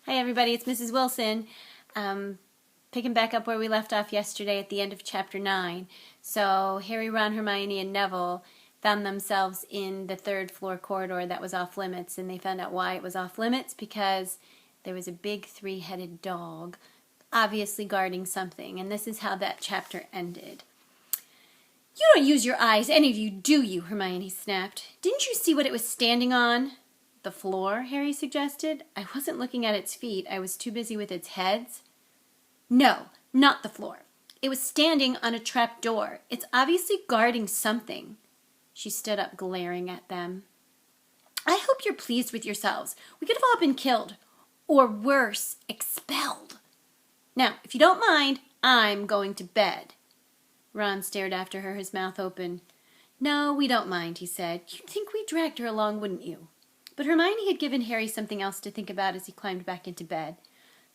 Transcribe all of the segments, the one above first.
Hi everybody, it's Mrs. Wilson. Picking back up where we left off yesterday at the end of chapter 9. So Harry, Ron, Hermione, and Neville found themselves in the third floor corridor that was off limits, and they found out why it was off limits because there was a big three-headed dog obviously guarding something, and this is how that chapter ended. You don't use your eyes, any of you, do you? Hermione snapped. Didn't you see what it was standing on? The floor, Harry suggested. I wasn't looking at its feet. I was too busy with its heads. No, not the floor. It was standing on a trap door. It's obviously guarding something. She stood up, glaring at them. I hope you're pleased with yourselves. We could have all been killed. Or worse, expelled. Now, if you don't mind, I'm going to bed. Ron stared after her, his mouth open. No, we don't mind, he said. You'd think we dragged her along, wouldn't you? But Hermione had given Harry something else to think about as he climbed back into bed.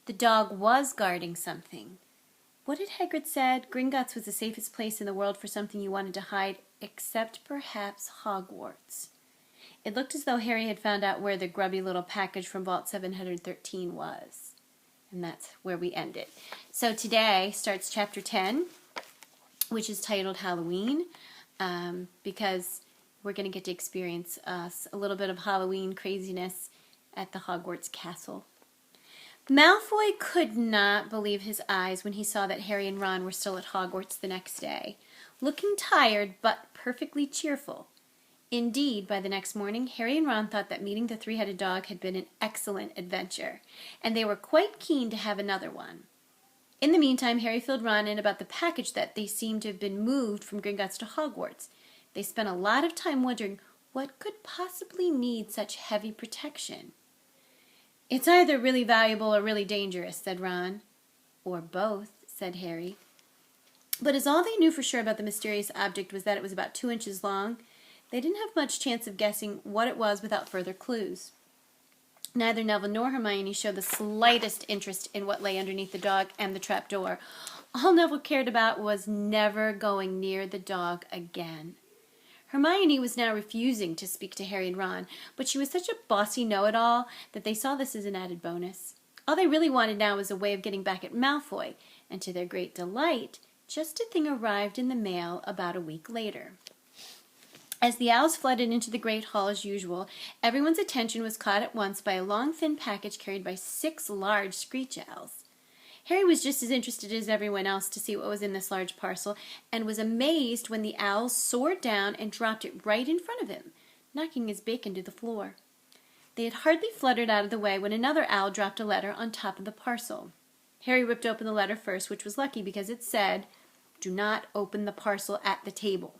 The dog was guarding something. What had Hagrid said? Gringotts was the safest place in the world for something you wanted to hide, except perhaps Hogwarts. It looked as though Harry had found out where the grubby little package from Vault 713 was. And that's where we ended. So today starts chapter 10, which is titled Halloween, because we're going to get to experience a little bit of Halloween craziness at the Hogwarts castle. Malfoy could not believe his eyes when he saw that Harry and Ron were still at Hogwarts the next day, looking tired but perfectly cheerful. Indeed, by the next morning, Harry and Ron thought that meeting the three-headed dog had been an excellent adventure, and they were quite keen to have another one. In the meantime, Harry filled Ron in about the package that they seemed to have been moved from Gringotts to Hogwarts. They spent a lot of time wondering what could possibly need such heavy protection. It's either really valuable or really dangerous, said Ron. Or both, said Harry. But as all they knew for sure about the mysterious object was that it was about 2 inches long, they didn't have much chance of guessing what it was without further clues. Neither Neville nor Hermione showed the slightest interest in what lay underneath the dog and the trapdoor. All Neville cared about was never going near the dog again. Hermione was now refusing to speak to Harry and Ron, but she was such a bossy know-it-all that they saw this as an added bonus. All they really wanted now was a way of getting back at Malfoy, and to their great delight, just a thing arrived in the mail about a week later. As the owls flooded into the great hall as usual, everyone's attention was caught at once by a long, thin package carried by 6 large screech owls. Harry was just as interested as everyone else to see what was in this large parcel, and was amazed when the owls soared down and dropped it right in front of him, knocking his bacon to the floor. They had hardly fluttered out of the way when another owl dropped a letter on top of the parcel. Harry ripped open the letter first, which was lucky because it said, "Do not open the parcel at the table.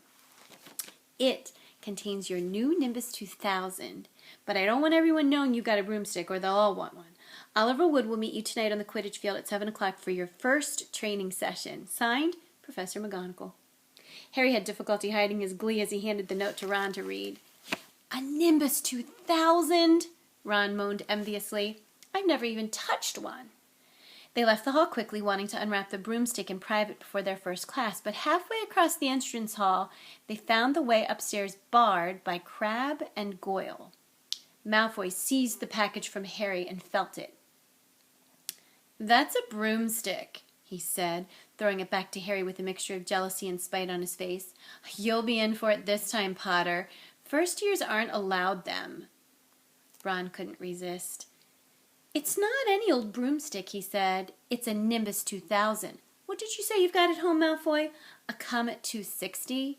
It contains your new Nimbus 2000, but I don't want everyone knowing you got a broomstick or they'll all want one. Oliver Wood will meet you tonight on the Quidditch field at 7 o'clock for your first training session. Signed, Professor McGonagall." Harry had difficulty hiding his glee as he handed the note to Ron to read. A Nimbus 2000? Ron moaned enviously. I've never even touched one. They left the hall quickly, wanting to unwrap the broomstick in private before their first class, but halfway across the entrance hall, they found the way upstairs barred by Crabbe and Goyle. Malfoy seized the package from Harry and felt it. That's a broomstick, he said, throwing it back to Harry with a mixture of jealousy and spite on his face. You'll be in for it this time, Potter. First years aren't allowed them. Ron couldn't resist. It's not any old broomstick, he said. It's a Nimbus 2000. What did you say you've got at home, Malfoy? A Comet 260?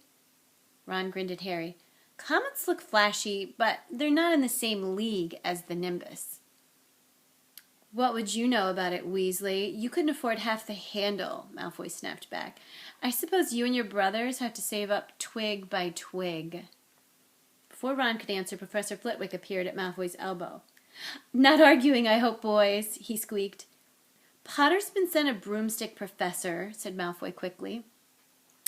Ron grinned at Harry. Comets look flashy, but they're not in the same league as the Nimbus. What would you know about it, Weasley? You couldn't afford half the handle, Malfoy snapped back. I suppose you and your brothers have to save up twig by twig. Before Ron could answer, Professor Flitwick appeared at Malfoy's elbow. Not arguing, I hope, boys, he squeaked. Potter's been sent a broomstick, Professor, said Malfoy quickly.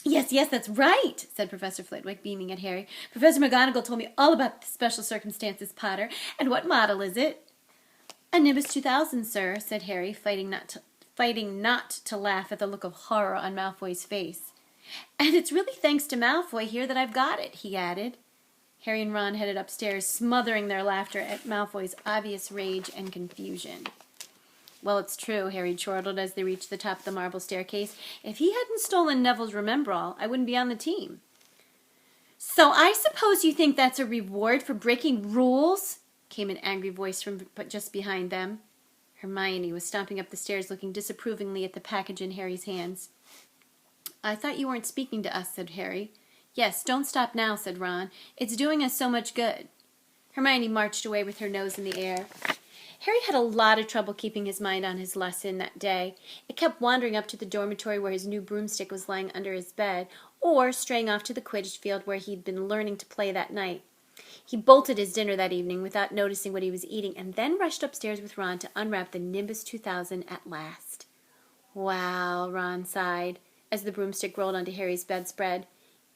Yes, that's right, said Professor Flitwick, beaming at Harry. Professor McGonagall told me all about the special circumstances, Potter. And what model is it? A Nimbus 2000, sir, said Harry, fighting not to laugh at the look of horror on Malfoy's face. And it's really thanks to Malfoy here that I've got it, he added. Harry and Ron headed upstairs, smothering their laughter at Malfoy's obvious rage and confusion. Well, it's true, Harry chortled as they reached the top of the marble staircase. If he hadn't stolen Neville's Remembrall, I wouldn't be on the team. So I suppose you think that's a reward for breaking rules? Came an angry voice from just behind them. Hermione was stomping up the stairs, looking disapprovingly at the package in Harry's hands. I thought you weren't speaking to us, said Harry. Yes, don't stop now, said Ron. It's doing us so much good. Hermione marched away with her nose in the air. Harry had a lot of trouble keeping his mind on his lesson that day. It kept wandering up to the dormitory where his new broomstick was lying under his bed, or straying off to the Quidditch field where he'd been learning to play that night. He bolted his dinner that evening without noticing what he was eating, and then rushed upstairs with Ron to unwrap the Nimbus 2000 at last. Wow, Ron sighed, as the broomstick rolled onto Harry's bedspread.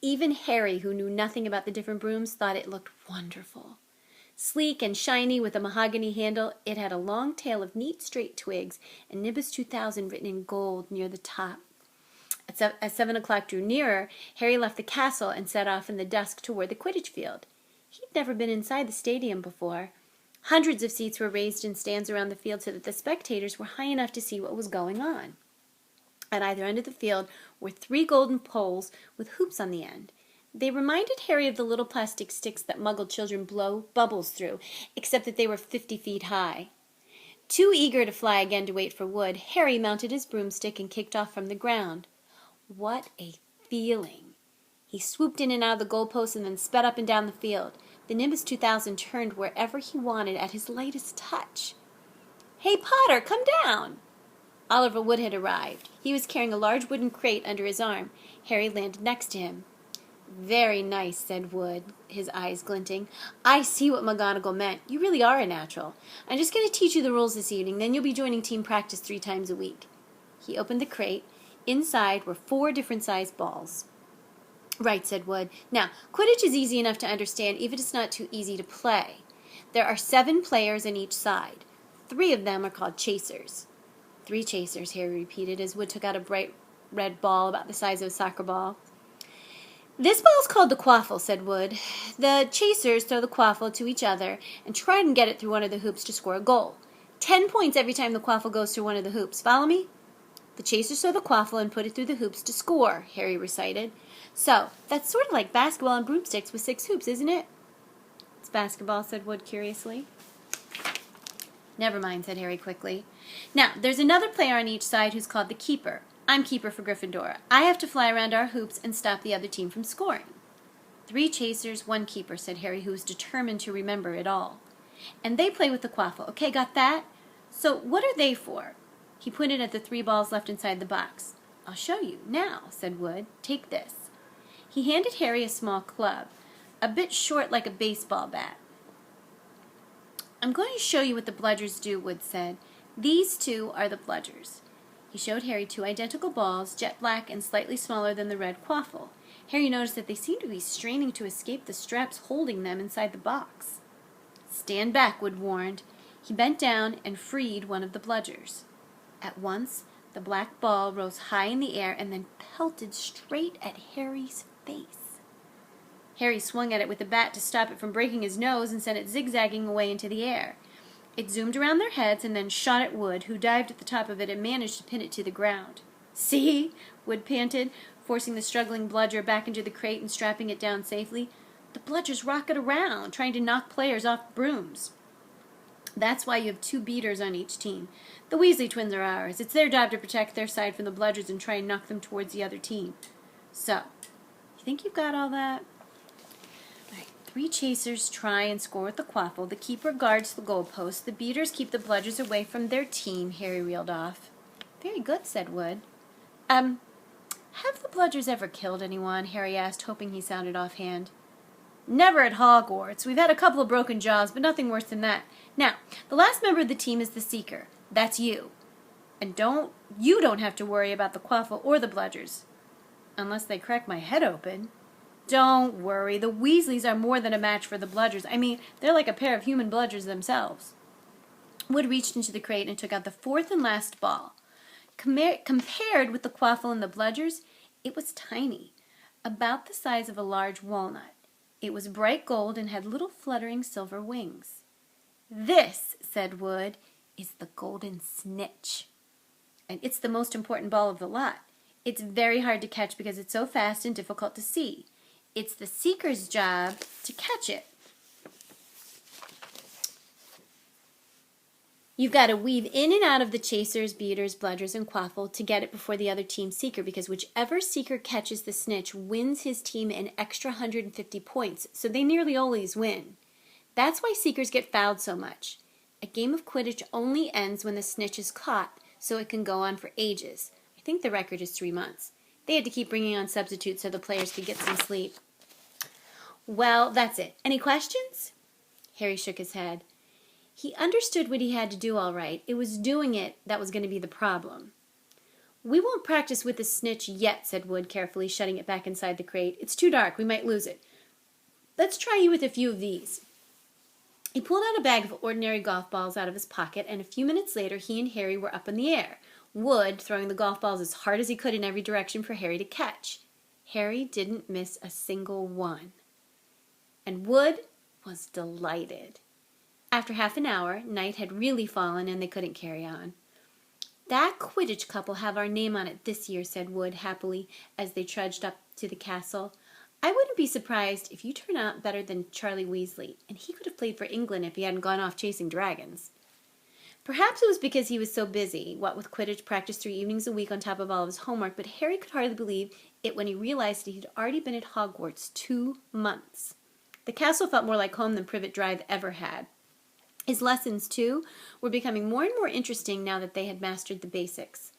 Even Harry, who knew nothing about the different brooms, thought it looked wonderful. Sleek and shiny with a mahogany handle, it had a long tail of neat straight twigs and Nimbus 2000 written in gold near the top. As 7 o'clock drew nearer, Harry left the castle and set off in the dusk toward the Quidditch field. He'd never been inside the stadium before. Hundreds of seats were raised in stands around the field so that the spectators were high enough to see what was going on. At either end of the field were 3 golden poles with hoops on the end. They reminded Harry of the little plastic sticks that Muggle children blow bubbles through, except that they were 50 feet high. Too eager to fly again to wait for wood, Harry mounted his broomstick and kicked off from the ground. What a feeling! He swooped in and out of the goalposts and then sped up and down the field. The Nimbus 2000 turned wherever he wanted at his lightest touch. Hey, Potter, come down! Oliver Wood had arrived. He was carrying a large wooden crate under his arm. Harry landed next to him. Very nice, said Wood, his eyes glinting. I see what McGonagall meant. You really are a natural. I'm just going to teach you the rules this evening, then you'll be joining team practice 3 times a week. He opened the crate. Inside were 4 different sized balls. Right, said Wood. Now, Quidditch is easy enough to understand, even if it's not too easy to play. There are 7 players on each side. 3 of them are called chasers. 3 chasers, Harry repeated, as Wood took out a bright red ball about the size of a soccer ball. This ball is called the quaffle, said Wood. The chasers throw the quaffle to each other and try and get it through one of the hoops to score a goal. 10 points every time the quaffle goes through one of the hoops. Follow me? The chasers throw the quaffle and put it through the hoops to score, Harry recited. So, that's sort of like basketball and broomsticks with 6 hoops, isn't it? It's basketball, said Wood curiously. Never mind, said Harry quickly. Now, there's another player on each side who's called the keeper. I'm keeper for Gryffindor. I have to fly around our hoops and stop the other team from scoring. 3 chasers, 1 keeper, said Harry, who was determined to remember it all. And they play with the quaffle. Okay, got that? So what are they for? He pointed at the 3 balls left inside the box. I'll show you. Now, said Wood, take this. He handed Harry a small club, a bit short like a baseball bat. I'm going to show you what the bludgers do, Wood said. These 2 are the bludgers. He showed Harry 2 identical balls, jet black and slightly smaller than the red quaffle. Harry noticed that they seemed to be straining to escape the straps holding them inside the box. Stand back, Wood warned. He bent down and freed one of the bludgers. At once, the black ball rose high in the air and then pelted straight at Harry's face. Harry swung at it with the bat to stop it from breaking his nose and sent it zigzagging away into the air. It zoomed around their heads and then shot at Wood, who dived at the top of it and managed to pin it to the ground. See? Wood panted, forcing the struggling bludger back into the crate and strapping it down safely. The bludgers rocket around, trying to knock players off brooms. That's why you have 2 beaters on each team. The Weasley twins are ours. It's their job to protect their side from the bludgers and try and knock them towards the other team. So, you think you've got all that? 3 chasers try and score with the quaffle. The keeper guards the goalpost. The beaters keep the bludgers away from their team, Harry reeled off. Very good, said Wood. Have the bludgers ever killed anyone? Harry asked, hoping he sounded offhand. Never at Hogwarts. We've had a couple of broken jaws, but nothing worse than that. Now, the last member of the team is the Seeker. That's you. And you don't have to worry about the quaffle or the bludgers. Unless they crack my head open. Don't worry, the Weasleys are more than a match for the bludgers. I mean, they're like a pair of human bludgers themselves. Wood reached into the crate and took out the 4th and last ball. Compared with the quaffle and the bludgers, it was tiny, about the size of a large walnut. It was bright gold and had little fluttering silver wings. This, said Wood, is the golden snitch. And it's the most important ball of the lot. It's very hard to catch because it's so fast and difficult to see. It's the seeker's job to catch it. You've got to weave in and out of the chasers, beaters, bludgers, and quaffle to get it before the other team's seeker, because whichever seeker catches the snitch wins his team an extra 150 points, so they nearly always win. That's why seekers get fouled so much. A game of Quidditch only ends when the snitch is caught, so it can go on for ages. I think the record is 3 months. They had to keep bringing on substitutes so the players could get some sleep. Well, that's it. Any questions? Harry shook his head. He understood what he had to do all right. It was doing it that was going to be the problem. We won't practice with the snitch yet, said Wood, carefully shutting it back inside the crate. It's too dark. We might lose it. Let's try you with a few of these. He pulled out a bag of ordinary golf balls out of his pocket, and a few minutes later he and Harry were up in the air, Wood throwing the golf balls as hard as he could in every direction for Harry to catch. Harry didn't miss a single one. And Wood was delighted. After half an hour, night had really fallen and they couldn't carry on. That Quidditch Cup will have our name on it this year, said Wood happily as they trudged up to the castle. I wouldn't be surprised if you turn out better than Charlie Weasley, and he could have played for England if he hadn't gone off chasing dragons. Perhaps it was because he was so busy, what with Quidditch practice 3 evenings a week on top of all of his homework, but Harry could hardly believe it when he realized that he'd already been at Hogwarts 2 months. The castle felt more like home than Privet Drive ever had. His lessons, too, were becoming more and more interesting now that they had mastered the basics.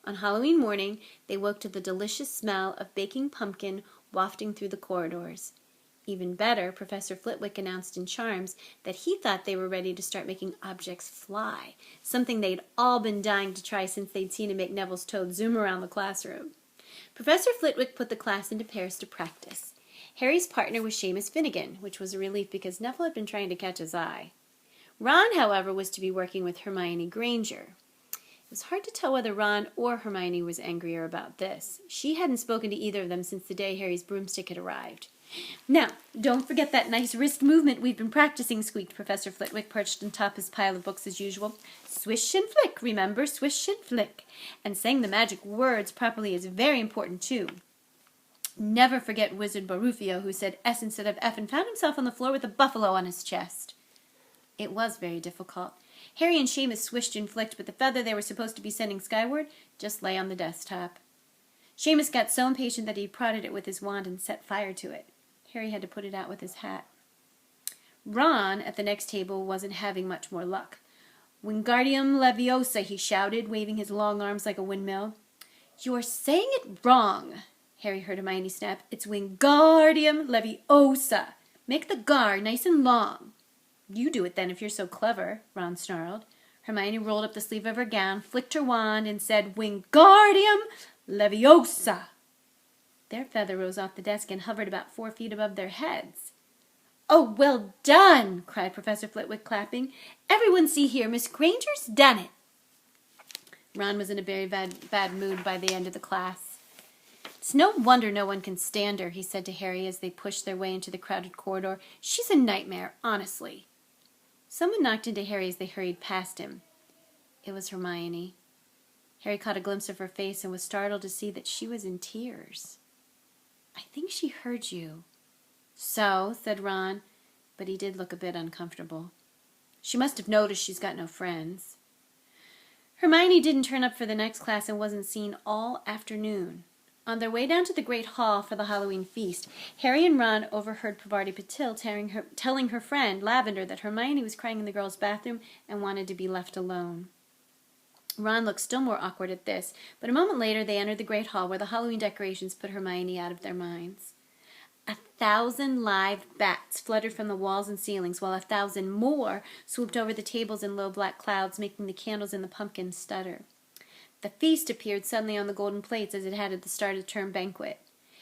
On Halloween morning, they woke to the delicious smell of baking pumpkin wafting through the corridors. Even better, Professor Flitwick announced in Charms that he thought they were ready to start making objects fly, something they'd all been dying to try since they'd seen him make Neville's toad zoom around the classroom. Professor Flitwick put the class into pairs to practice. Harry's partner was Seamus Finnegan, which was a relief because Neville had been trying to catch his eye. Ron, however, was to be working with Hermione Granger. It was hard to tell whether Ron or Hermione was angrier about this. She hadn't spoken to either of them since the day Harry's broomstick had arrived. Now, don't forget that nice wrist movement we've been practicing, squeaked Professor Flitwick, perched on top his pile of books as usual. Swish and flick, remember, swish and flick. And saying the magic words properly is very important, too. Never forget Wizard Barufio, who said S instead of F and found himself on the floor with a buffalo on his chest. It was very difficult. Harry and Seamus swished and flicked, but the feather they were supposed to be sending skyward just lay on the desktop. Seamus got so impatient that he prodded it with his wand and set fire to it. Harry had to put it out with his hat. Ron, at the next table, wasn't having much more luck. Wingardium Leviosa, he shouted, waving his long arms like a windmill. You're saying it wrong, Harry heard Hermione snap. It's Wingardium Leviosa. Make the gar nice and long. You do it then if you're so clever, Ron snarled. Hermione rolled up the sleeve of her gown, flicked her wand, and said, Wingardium Leviosa. Their feather rose off the desk and hovered about 4 feet above their heads. Oh, well done, cried Professor Flitwick, clapping. Everyone see here, Miss Granger's done it. Ron was in a very bad mood by the end of the class. It's no wonder no one can stand her, he said to Harry as they pushed their way into the crowded corridor. She's a nightmare, honestly. Someone knocked into Harry as they hurried past him. It was Hermione. Harry caught a glimpse of her face and was startled to see that she was in tears. I think she heard you. So, said Ron, but he did look a bit uncomfortable. She must have noticed she's got no friends. Hermione didn't turn up for the next class and wasn't seen all afternoon. On their way down to the Great Hall for the Halloween feast, Harry and Ron overheard Parvati Patil telling her friend, Lavender, that Hermione was crying in the girls' bathroom and wanted to be left alone. Ron looked still more awkward at this, but a moment later they entered the Great Hall where the Halloween decorations put Hermione out of their minds. 1,000 live bats fluttered from the walls and ceilings, while 1,000 more swooped over the tables in low black clouds, making the candles in the pumpkins stutter. The feast appeared suddenly on the golden plates as it had at the start of the term banquet.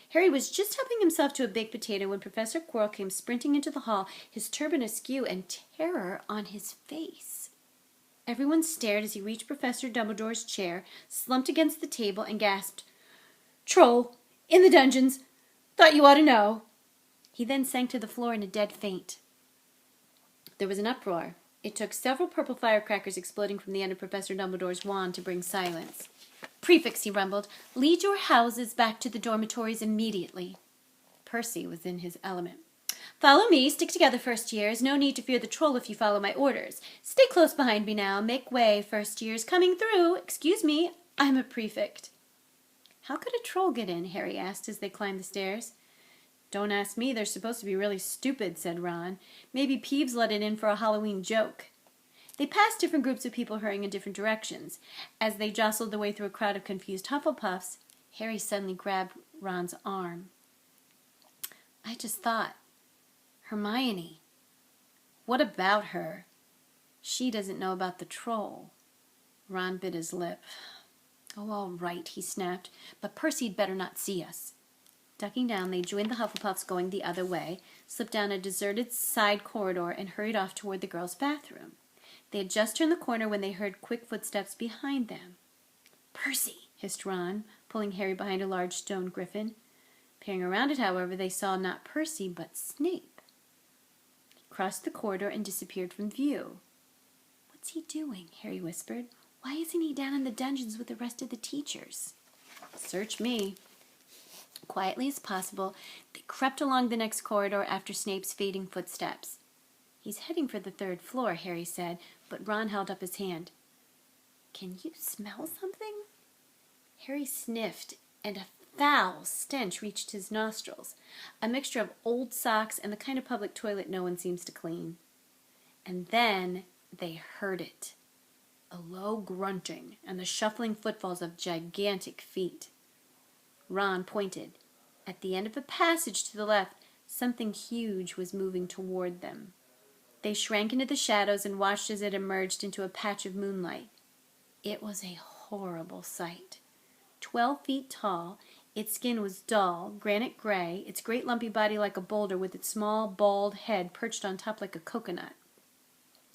Harry was just helping himself to a baked potato when Professor Quirrell came sprinting into the hall, his turban askew and terror on his face. Everyone stared as he reached Professor Dumbledore's chair, slumped against the table, and gasped, Troll! In the dungeons! Thought you ought to know! He then sank to the floor in a dead faint. There was an uproar. It took several purple firecrackers exploding from the end of Professor Dumbledore's wand to bring silence. "Prefects," he rumbled, "lead your houses back to the dormitories immediately." Percy was in his element. "Follow me. Stick together, first years. No need to fear the troll if you follow my orders. Stay close behind me now. Make way, first years. Coming through. Excuse me, I'm a prefect." "How could a troll get in?" Harry asked as they climbed the stairs. "Don't ask me. They're supposed to be really stupid," said Ron. "Maybe Peeves let it in for a Halloween joke." They passed different groups of people hurrying in different directions. As they jostled their way through a crowd of confused Hufflepuffs, Harry suddenly grabbed Ron's arm. "I just thought, Hermione. What about her? She doesn't know about the troll." Ron bit his lip. "Oh, all right," he snapped, "but Percy'd better not see us." Ducking down, they joined the Hufflepuffs going the other way, slipped down a deserted side corridor, and hurried off toward the girls' bathroom. They had just turned the corner when they heard quick footsteps behind them. "Percy!" hissed Ron, pulling Harry behind a large stone griffin. Peering around it, however, they saw not Percy, but Snape. He crossed the corridor and disappeared from view. "What's he doing?" Harry whispered. "Why isn't he down in the dungeons with the rest of the teachers?" "Search me." Quietly as possible, they crept along the next corridor after Snape's fading footsteps. "He's heading for the third floor," Harry said, but Ron held up his hand. "Can you smell something?" Harry sniffed, and a foul stench reached his nostrils, a mixture of old socks and the kind of public toilet no one seems to clean. And then they heard it. A low grunting and the shuffling footfalls of gigantic feet. Ron pointed. At the end of a passage to the left, something huge was moving toward them. They shrank into the shadows and watched as it emerged into a patch of moonlight. It was a horrible sight. 12 feet tall, its skin was dull, granite gray, its great lumpy body like a boulder with its small, bald head perched on top like a coconut.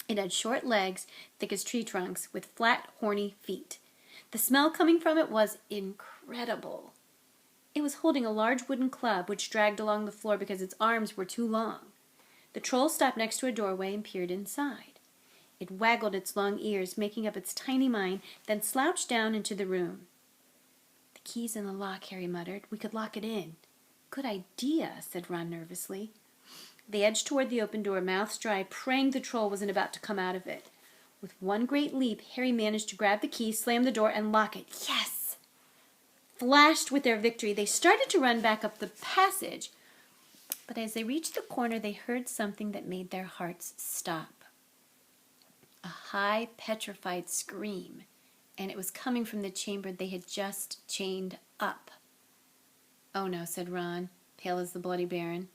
It had short legs, thick as tree trunks, with flat, horny feet. The smell coming from it was incredible. It was holding a large wooden club, which dragged along the floor because its arms were too long. The troll stopped next to a doorway and peered inside. It waggled its long ears, making up its tiny mind, then slouched down into the room. "The key's in the lock," Harry muttered. "We could lock it in." "Good idea," said Ron nervously. They edged toward the open door, mouths dry, praying the troll wasn't about to come out of it. With one great leap, Harry managed to grab the key, slam the door, and lock it. Yes! Flashed with their victory, they started to run back up the passage, but as they reached the corner, they heard something that made their hearts stop. A high, petrified scream, and it was coming from the chamber they had just chained up. "Oh no," said Ron, pale as the Bloody Baron.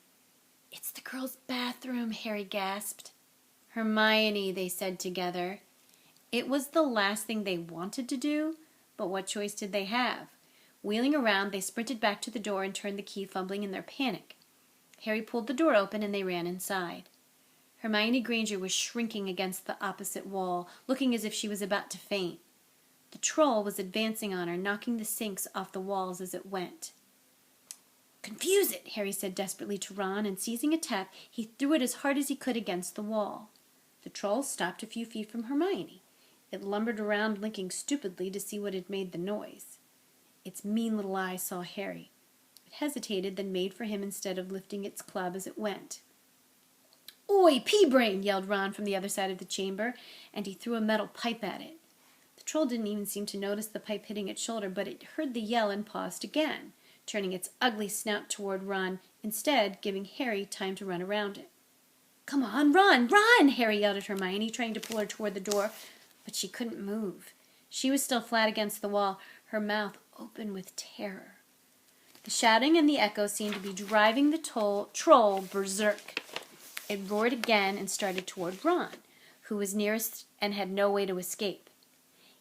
"It's the girls' bathroom," Harry gasped. "Hermione," they said together. It was the last thing they wanted to do, but what choice did they have? Wheeling around, they sprinted back to the door and turned the key, fumbling in their panic. Harry pulled the door open and they ran inside. Hermione Granger was shrinking against the opposite wall, looking as if she was about to faint. The troll was advancing on her, knocking the sinks off the walls as it went. "Confuse it," Harry said desperately to Ron, and seizing a tap, he threw it as hard as he could against the wall. The troll stopped a few feet from Hermione. It lumbered around, blinking stupidly to see what had made the noise. Its mean little eyes saw Harry. It hesitated, then made for him instead of lifting its club as it went. "Oi, pea-brain!" yelled Ron from the other side of the chamber, and he threw a metal pipe at it. The troll didn't even seem to notice the pipe hitting its shoulder, but it heard the yell and paused again, turning its ugly snout toward Ron, instead giving Harry time to run around it. "Come on, run, run!" Harry yelled at Hermione, trying to pull her toward the door, but she couldn't move. She was still flat against the wall, her mouth open with terror. The shouting and the echo seemed to be driving the troll berserk. It roared again and started toward Ron, who was nearest and had no way to escape.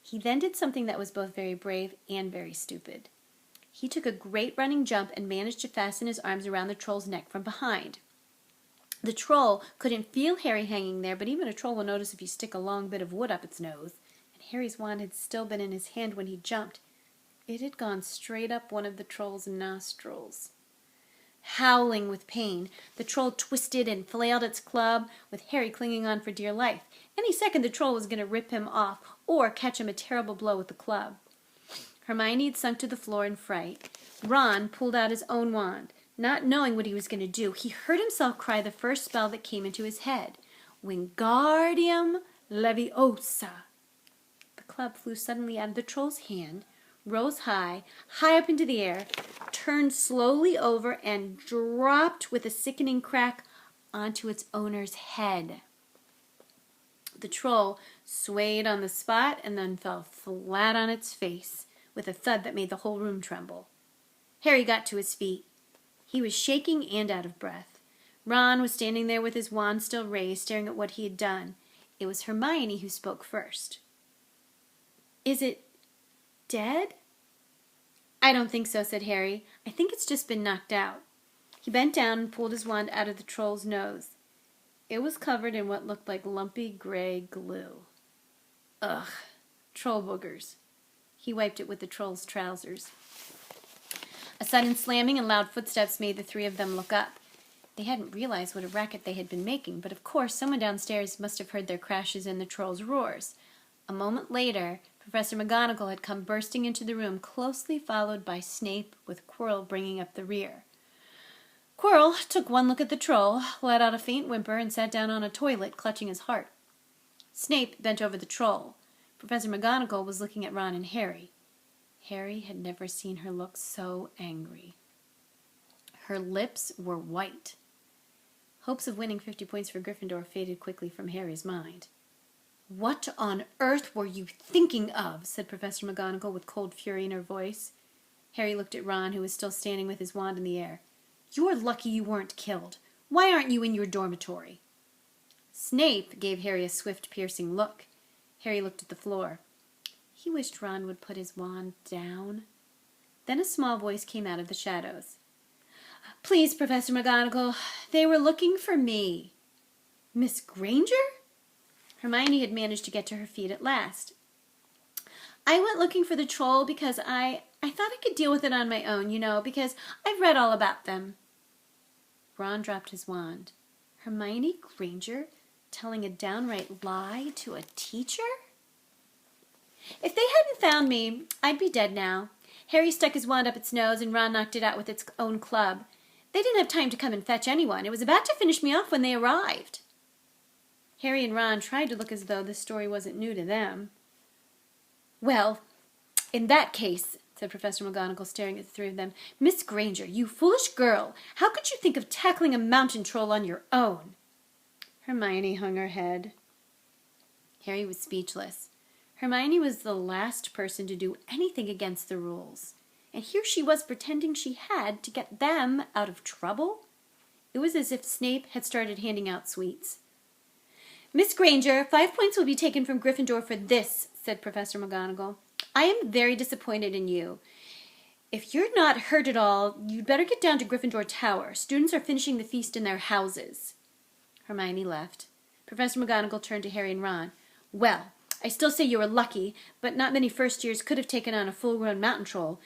He then did something that was both very brave and very stupid. He took a great running jump and managed to fasten his arms around the troll's neck from behind. The troll couldn't feel Harry hanging there, but even a troll will notice if you stick a long bit of wood up its nose, and Harry's wand had still been in his hand when he jumped. It had gone straight up one of the troll's nostrils. Howling with pain, the troll twisted and flailed its club, with Harry clinging on for dear life. Any second the troll was going to rip him off or catch him a terrible blow with the club. Hermione had sunk to the floor in fright. Ron pulled out his own wand. Not knowing what he was going to do, he heard himself cry the first spell that came into his head. Wingardium Leviosa. The club flew suddenly out of the troll's hand, rose high up into the air, turned slowly over, and dropped with a sickening crack onto its owner's head. The troll swayed on the spot and then fell flat on its face with a thud that made the whole room tremble. Harry got to his feet. He was shaking and out of breath. Ron was standing there with his wand still raised, staring at what he had done. It was Hermione who spoke first. "Is it dead?" "I don't think so," said Harry. "I think it's just been knocked out." He bent down and pulled his wand out of the troll's nose. It was covered in what looked like lumpy gray glue. Ugh, troll boogers. He wiped it with the troll's trousers. A sudden slamming and loud footsteps made the three of them look up. They hadn't realized what a racket they had been making, but of course someone downstairs must have heard their crashes and the troll's roars. A moment later, Professor McGonagall had come bursting into the room, closely followed by Snape, with Quirrell bringing up the rear. Quirrell took one look at the troll, let out a faint whimper, and sat down on a toilet, clutching his heart. Snape bent over the troll. Professor McGonagall was looking at Ron and Harry. Harry had never seen her look so angry. Her lips were white. Hopes of winning 50 points for Gryffindor faded quickly from Harry's mind. "What on earth were you thinking of?" said Professor McGonagall with cold fury in her voice. Harry looked at Ron, who was still standing with his wand in the air. "You're lucky you weren't killed. Why aren't you in your dormitory?" Snape gave Harry a swift, piercing look. Harry looked at the floor. He wished Ron would put his wand down. Then a small voice came out of the shadows. "Please, Professor McGonagall, they were looking for me." "Miss Granger?" Hermione had managed to get to her feet at last. "I went looking for the troll because I thought I could deal with it on my own, because I've read all about them." Ron dropped his wand. Hermione Granger telling a downright lie to a teacher? "If they hadn't found me, I'd be dead now." Harry stuck his wand up its nose and Ron knocked it out with its own club. "They didn't have time to come and fetch anyone. It was about to finish me off when they arrived." Harry and Ron tried to look as though this story wasn't new to them. "Well, in that case," said Professor McGonagall, staring at the three of them, "Miss Granger, you foolish girl, how could you think of tackling a mountain troll on your own?" Hermione hung her head. Harry was speechless. Hermione was the last person to do anything against the rules, and here she was pretending she had to get them out of trouble. It was as if Snape had started handing out sweets. "Miss Granger, 5 points will be taken from Gryffindor for this," said Professor McGonagall. "I am very disappointed in you. If you're not hurt at all, you'd better get down to Gryffindor Tower. Students are finishing the feast in their houses." Hermione left. Professor McGonagall turned to Harry and Ron. "Well, I still say you were lucky, but not many first years could have taken on a full-grown mountain troll.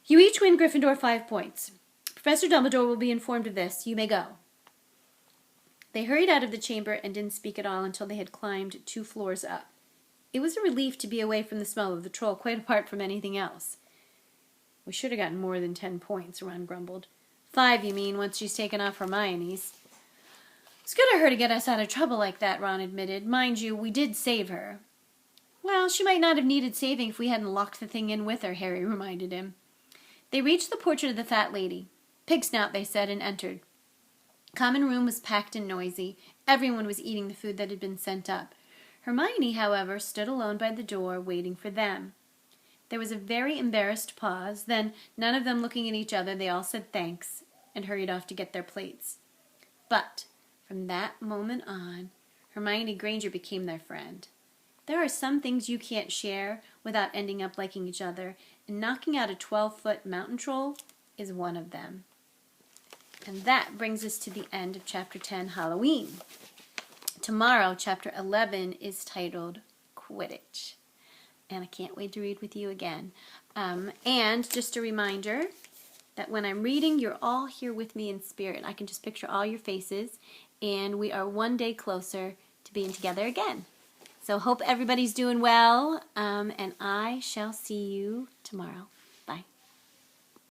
You each win Gryffindor 5 points. Professor Dumbledore will be informed of this. You may go." They hurried out of the chamber and didn't speak at all until they had climbed 2 floors up. It was a relief to be away from the smell of the troll, quite apart from anything else. "We should have gotten more than 10 points, Ron grumbled. 5, you mean, once she's taken off Hermione's. "It's good of her to get us out of trouble like that," Ron admitted. "Mind you, we did save her." "Well, she might not have needed saving if we hadn't locked the thing in with her," Harry reminded him. They reached the portrait of the fat lady. "Pig snout," they said, and entered. Common room was packed and noisy. Everyone was eating the food that had been sent up. Hermione, however, stood alone by the door, waiting for them. There was a very embarrassed pause. Then, none of them looking at each other, they all said thanks and hurried off to get their plates. But from that moment on, Hermione Granger became their friend. There are some things you can't share without ending up liking each other, and knocking out a 12-foot mountain troll is one of them. And that brings us to the end of Chapter 10, Halloween. Tomorrow, Chapter 11 is titled Quidditch. And I can't wait to read with you again. And just a reminder, that when I'm reading, you're all here with me in spirit. I can just picture all your faces, and we are one day closer to being together again. So hope everybody's doing well, and I shall see you tomorrow. Bye.